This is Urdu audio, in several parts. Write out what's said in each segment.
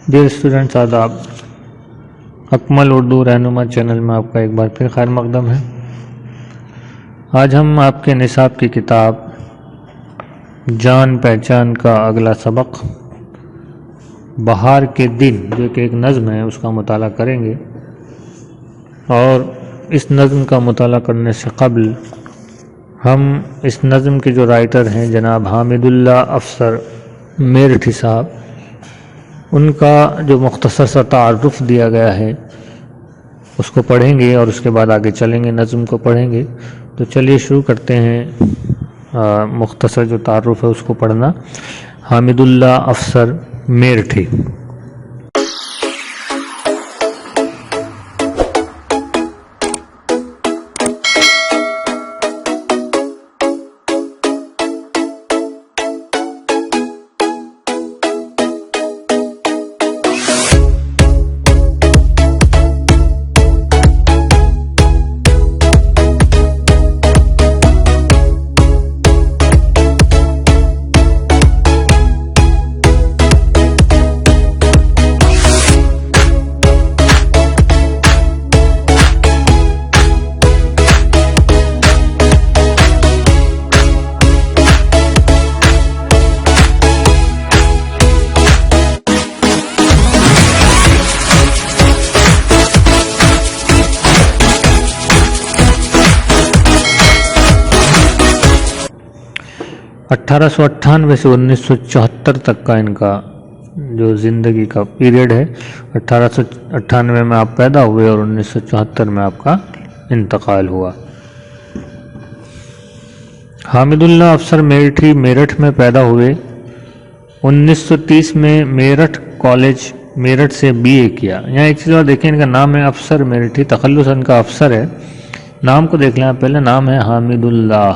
ڈیئر اسٹوڈنٹس، آداب۔ اکمل اردو رہنما چینل میں آپ کا ایک بار پھر خیر مقدم ہے۔ آج ہم آپ کے نصاب کی کتاب جان پہچان کا اگلا سبق بہار کے دن، جو کہ ایک نظم ہے، اس کا مطالعہ کریں گے۔ اور اس نظم کا مطالعہ کرنے سے قبل ہم اس نظم کے جو رائٹر ہیں جناب حامد اللہ افسر میرٹھی صاحب، ان کا جو مختصر سا تعارف دیا گیا ہے اس کو پڑھیں گے اور اس کے بعد آگے چلیں گے، نظم کو پڑھیں گے۔ تو چلیے شروع کرتے ہیں۔ مختصر جو تعارف ہے اس کو پڑھنا۔ حامد اللہ افسر میرٹھی۔ 1898 سے 1974 تک کا ان کا جو زندگی کا پیریڈ ہے۔ 1898 میں آپ پیدا ہوئے اور 1974 میں آپ کا انتقال ہوا۔ حامد اللہ افسر میرٹھی میرٹھ میں پیدا ہوئے۔ 1930 میں میرٹھ کالج میرٹھ سے BA کیا۔ یہاں ایک چیز اور دیکھیں، ان کا نام ہے افسر میرٹھی، تخلص ان کا افسر ہے۔ نام کو دیکھ لیں، پہلے نام ہے حامد اللہ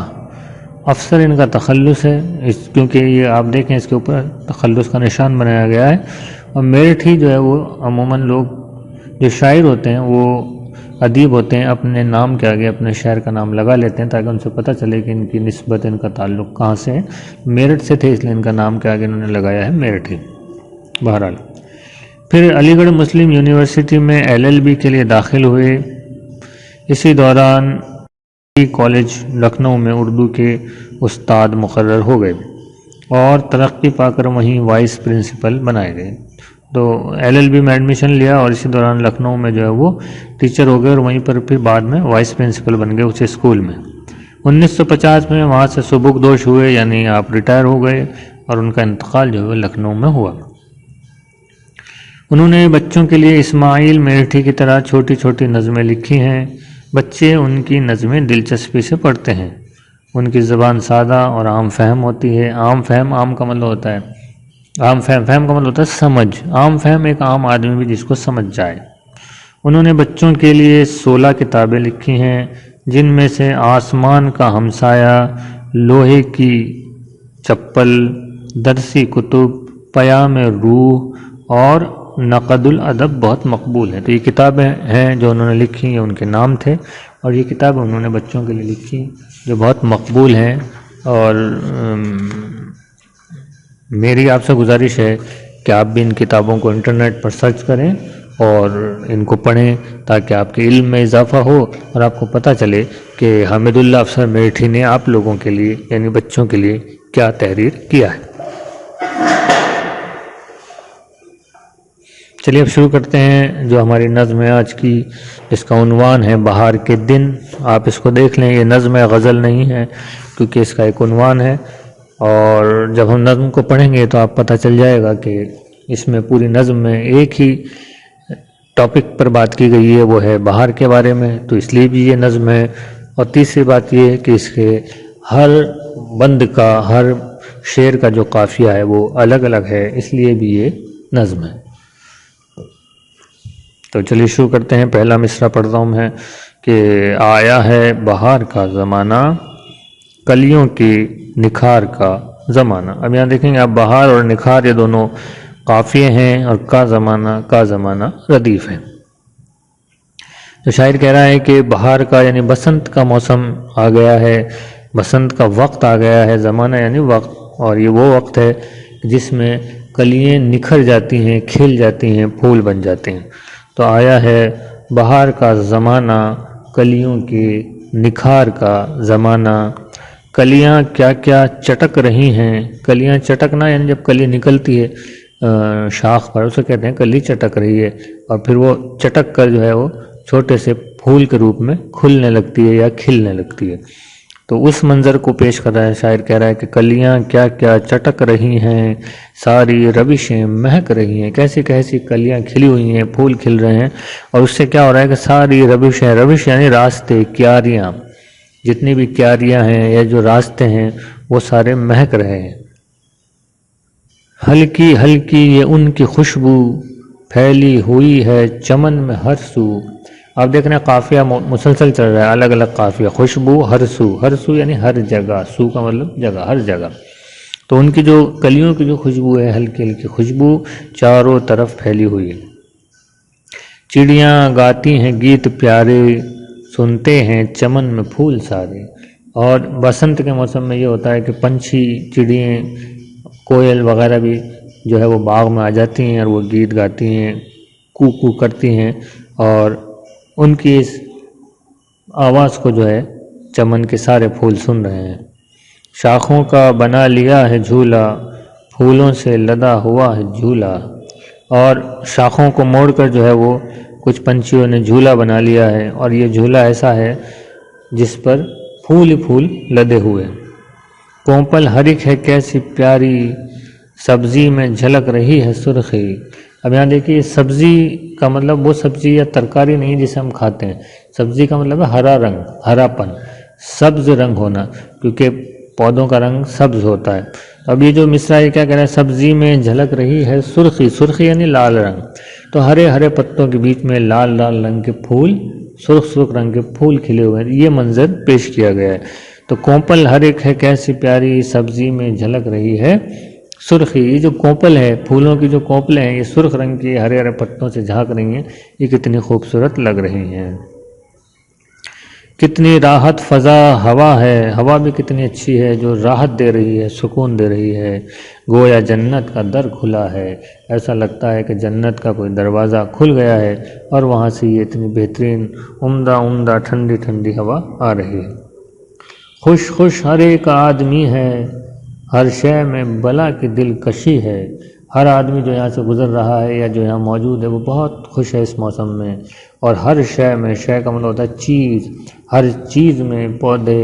افسر، ان کا تخلص ہے، کیونکہ یہ آپ دیکھیں اس کے اوپر تخلص کا نشان بنایا گیا ہے۔ اور میرٹھی جو ہے وہ عموماً لوگ جو شاعر ہوتے ہیں، وہ ادیب ہوتے ہیں، اپنے نام کے آگے اپنے شاعر کا نام لگا لیتے ہیں تاکہ ان سے پتہ چلے کہ ان کی نسبت، ان کا تعلق کہاں سے ہے۔ میرٹھ سے تھے، اس لیے ان کا نام کے آگے انہوں نے لگایا ہے میرٹھی۔ بہرحال پھر علی گڑھ مسلم یونیورسٹی میں LLB کے لیے داخل ہوئے۔ اسی دوران کالج لکھنؤ میں اردو کے استاد مقرر ہو گئے اور ترقی پا کر وہیں وائس پرنسپل بنائے گئے۔ تو LLB میں ایڈمیشن لیا اور اسی دوران لکھنؤ میں جو ہے وہ ٹیچر ہو گئے اور وہیں پر پھر بعد میں وائس پرنسپل بن گئے اسی اسکول میں۔ 1950 میں وہاں سے سبکدوش ہوئے، یعنی آپ ریٹائر ہو گئے، اور ان کا انتقال جو ہے لکھنؤ میں ہوا۔ انہوں نے بچوں کے لیے اسماعیل میرٹھی کی طرح چھوٹی چھوٹی نظمیں لکھی ہیں۔ بچے ان کی نظمیں دلچسپی سے پڑھتے ہیں۔ ان کی زبان سادہ اور عام فہم ہوتی ہے۔ عام فہم، عام کا مطلب ہوتا ہے عام فہم کا مطلب ہوتا ہے سمجھ۔ عام فہم ایک عام آدمی بھی جس کو سمجھ جائے۔ انہوں نے بچوں کے لیے 16 کتابیں لکھی ہیں، جن میں سے آسمان کا ہمسایہ، لوہے کی چپل، درسی کتب، پیام روح اور نقد الادب بہت مقبول ہے۔ تو یہ کتابیں ہیں جو انہوں نے لکھی، یہ ان کے نام تھے، اور یہ کتابیں انہوں نے بچوں کے لیے لکھی جو بہت مقبول ہیں۔ اور میری آپ سے گزارش ہے کہ آپ بھی ان کتابوں کو انٹرنیٹ پر سرچ کریں اور ان کو پڑھیں تاکہ آپ کے علم میں اضافہ ہو اور آپ کو پتہ چلے کہ حامد اللہ افسر میرٹھی نے آپ لوگوں کے لیے، یعنی بچوں کے لیے، کیا تحریر کیا ہے۔ چلیے اب شروع کرتے ہیں جو ہماری نظم ہے آج کی، جس کا عنوان ہے بہار کے دن۔ آپ اس کو دیکھ لیں، یہ نظم ہے، غزل نہیں ہے، کیونکہ اس کا ایک عنوان ہے۔ اور جب ہم نظم کو پڑھیں گے تو آپ پتہ چل جائے گا کہ اس میں پوری نظم میں ایک ہی ٹاپک پر بات کی گئی ہے، وہ ہے بہار کے بارے میں، تو اس لیے بھی یہ نظم ہے۔ اور تیسری بات یہ ہے کہ اس کے ہر بند کا، ہر شعر کا جو قافیہ ہے وہ الگ الگ ہے، اس لیے بھی یہ نظم ہے۔ تو چلیے شروع کرتے ہیں۔ پہلا مصرع پڑھتا ہوں میں کہ آیا ہے بہار کا زمانہ، کلیوں کی نکھار کا زمانہ۔ اب یہاں دیکھیں گے آپ، بہار اور نکھار یہ دونوں قافیے ہیں، اور کا زمانہ ردیف ہے۔ تو شاعر کہہ رہا ہے کہ بہار کا یعنی بسنت کا موسم آ گیا ہے، بسنت کا وقت آ گیا ہے، زمانہ یعنی وقت، اور یہ وہ وقت ہے جس میں کلیاں نکھر جاتی ہیں، کھل جاتی ہیں، پھول بن جاتے ہیں۔ تو آیا ہے بہار کا زمانہ، کلیوں کے نکھار کا زمانہ، کلیاں کیا کیا چٹک رہی ہیں۔ کلیاں چٹکنا یعنی جب کلی نکلتی ہے شاخ پر، اسے کہتے ہیں کلی چٹک رہی ہے، اور پھر وہ چٹک کر جو ہے وہ چھوٹے سے پھول کے روپ میں کھلنے لگتی ہے یا کھلنے لگتی ہے۔ تو اس منظر کو پیش کر رہا ہے شاعر، کہہ رہا ہے کہ کلیاں کیا کیا چٹک رہی ہیں، ساری روشیں مہک رہی ہیں۔ کیسی کیسی کلیاں کھلی ہوئی ہیں، پھول کھل رہے ہیں، اور اس سے کیا ہو رہا ہے کہ ساری روشیں، روش یعنی راستے، کیاریاں، جتنی بھی کیاریاں ہیں یا جو راستے ہیں وہ سارے مہک رہے ہیں۔ ہلکی ہلکی یہ ان کی خوشبو پھیلی ہوئی ہے چمن میں ہر سو۔ آپ دیکھ رہے ہیں قافیہ مسلسل چل رہا ہے، الگ الگ قافیہ، خوشبو ہر سو، ہر سو یعنی ہر جگہ، سو کا مطلب جگہ، ہر جگہ۔ تو ان کی جو کلیوں کی جو خوشبو ہے، ہلکی ہلکی خوشبو چاروں طرف پھیلی ہوئی ہے۔ چڑیاں گاتی ہیں گیت پیارے، سنتے ہیں چمن میں پھول سارے۔ اور بسنت کے موسم میں یہ ہوتا ہے کہ پنچھی، چڑیاں، کوئل وغیرہ بھی جو ہے وہ باغ میں آ جاتی ہیں اور وہ گیت گاتی ہیں، کو کو کرتی ہیں، اور ان کی اس آواز کو جو ہے چمن کے سارے پھول سن رہے ہیں۔ شاخوں کا بنا لیا ہے جھولا، پھولوں سے لدا ہوا ہے جھولا۔ اور شاخوں کو موڑ کر جو ہے وہ کچھ پنچھیوں نے جھولا بنا لیا ہے، اور یہ جھولا ایسا ہے جس پر پھول ہی پھول لدے ہوئے۔ کونپل ہرک ہے کیسی پیاری، سبزی میں جھلک رہی ہے سرخی۔ اب یہاں دیکھیے سبزی کا مطلب وہ سبزی یا ترکاری نہیں جسے ہم کھاتے ہیں، سبزی کا مطلب ہے ہرا رنگ، ہرا پن، سبز رنگ ہونا، کیونکہ پودوں کا رنگ سبز ہوتا ہے۔ اب یہ جو مصرع یہ کیا کہہ رہا ہے، سبزی میں جھلک رہی ہے سرخی، سرخی یعنی لال رنگ۔ تو ہرے ہرے پتوں کے بیچ میں لال لال رنگ کے پھول، سرخ سرخ رنگ کے پھول کھلے ہوئے ہیں، یہ منظر پیش کیا گیا ہے۔ تو کونپل ہر ایک ہے کیسی پیاری، سبزی میں جھلک رہی ہے سرخی۔ یہ جو کونپل ہے، پھولوں کی جو کونپلیں ہیں، یہ سرخ رنگ کی ہرے ہرے پتوں سے جھانک رہی ہیں، یہ کتنی خوبصورت لگ رہی ہیں۔ کتنی راحت فضا ہوا ہے، ہوا بھی کتنی اچھی ہے جو راحت دے رہی ہے، سکون دے رہی ہے۔ گویا جنت کا در کھلا ہے، ایسا لگتا ہے کہ جنت کا کوئی دروازہ کھل گیا ہے، اور وہاں سے یہ اتنی بہترین عمدہ عمدہ ٹھنڈی ٹھنڈی ہوا آ رہی ہے۔ خوش خوش ہر ایک آدمی ہے، ہر شے میں بلا کی دلکشی ہے۔ ہر آدمی جو یہاں سے گزر رہا ہے یا جو یہاں موجود ہے وہ بہت خوش ہے اس موسم میں، اور ہر شے میں، شے کا مطلب ہوتا ہے چیز، ہر چیز میں، پودے،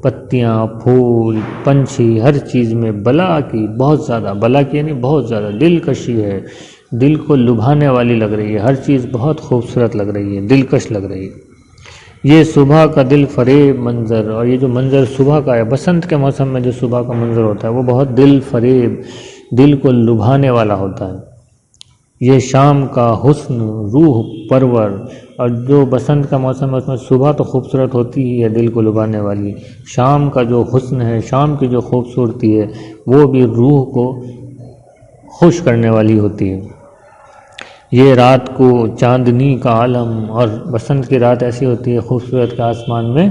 پتیاں، پھول، پنچھی، ہر چیز میں بلا کی، بہت زیادہ، بلا کی یعنی بہت زیادہ دلکشی ہے، دل کو لبھانے والی لگ رہی ہے، ہر چیز بہت خوبصورت لگ رہی ہے، دلکش لگ رہی ہے۔ یہ صبح کا دل فریب منظر، اور یہ جو منظر صبح کا ہے، بسنت کے موسم میں جو صبح کا منظر ہوتا ہے وہ بہت دل فریب، دل کو لبھانے والا ہوتا ہے۔ یہ شام کا حسن روح پرور، اور جو بسنت کا موسم ہے اس میں صبح تو خوبصورت ہوتی ہی ہے، دل کو لبھانے والی، شام کا جو حسن ہے، شام کی جو خوبصورتی ہے وہ بھی روح کو خوش کرنے والی ہوتی ہے۔ یہ رات کو چاندنی کا عالم، اور بسنت کی رات ایسی ہوتی ہے خوبصورت کہ آسمان میں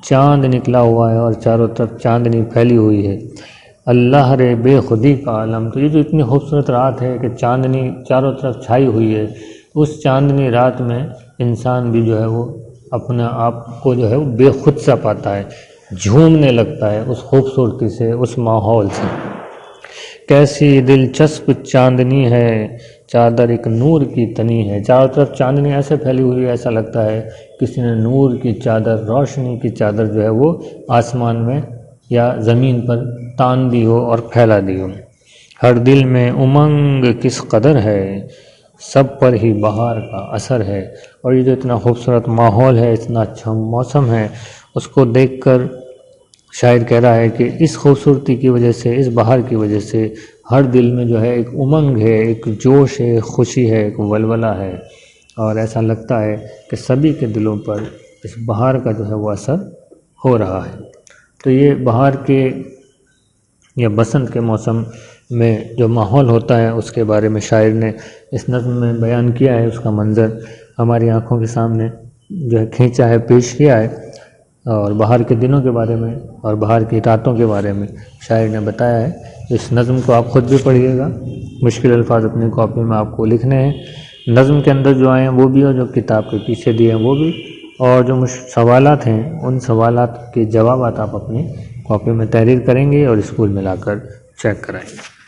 چاند نکلا ہوا ہے اور چاروں طرف چاندنی پھیلی ہوئی ہے۔ اللہ رے بے خودی کا عالم، تو یہ جو اتنی خوبصورت رات ہے کہ چاندنی چاروں طرف چھائی ہوئی ہے، اس چاندنی رات میں انسان بھی جو ہے وہ اپنے آپ کو جو ہے وہ بے خود سا پاتا ہے، جھومنے لگتا ہے اس خوبصورتی سے، اس ماحول سے۔ کیسی دلچسپ چاندنی ہے، چادر ایک نور کی تنی ہے۔ چاروں طرف چاندنی ایسے پھیلی ہوئی ہے، ایسا لگتا ہے کسی نے نور کی چادر، روشنی کی چادر جو ہے وہ آسمان میں یا زمین پر تان دی ہو اور پھیلا دی ہو۔ ہر دل میں امنگ کس قدر ہے، سب پر ہی بہار کا اثر ہے۔ اور یہ جو اتنا خوبصورت ماحول ہے، اتنا اچھا موسم ہے، اس کو دیکھ کر شاعر کہہ رہا ہے کہ اس خوبصورتی کی وجہ سے، اس بہار کی وجہ سے ہر دل میں جو ہے ایک امنگ ہے، ایک جوش ہے، خوشی ہے، ایک ولولہ ہے، اور ایسا لگتا ہے کہ سبھی کے دلوں پر اس بہار کا جو ہے وہ اثر ہو رہا ہے۔ تو یہ بہار کے یا بسنت کے موسم میں جو ماحول ہوتا ہے اس کے بارے میں شاعر نے اس نظم میں بیان کیا ہے، اس کا منظر ہماری آنکھوں کے سامنے جو ہے کھینچا ہے، پیش کیا ہے۔ اور بہار کے دنوں کے بارے میں اور بہار کی راتوں کے بارے میں شاعر نے بتایا ہے۔ اس نظم کو آپ خود بھی پڑھیے گا، مشکل الفاظ اپنی کاپی میں آپ کو لکھنے ہیں، نظم کے اندر جو آئے ہیں وہ بھی اور جو کتاب کے پیچھے دیے ہیں وہ بھی، اور جو سوالات ہیں ان سوالات کے جوابات آپ اپنی کاپی میں تحریر کریں گے اور اسکول میں لا کر چیک کرائیں گے۔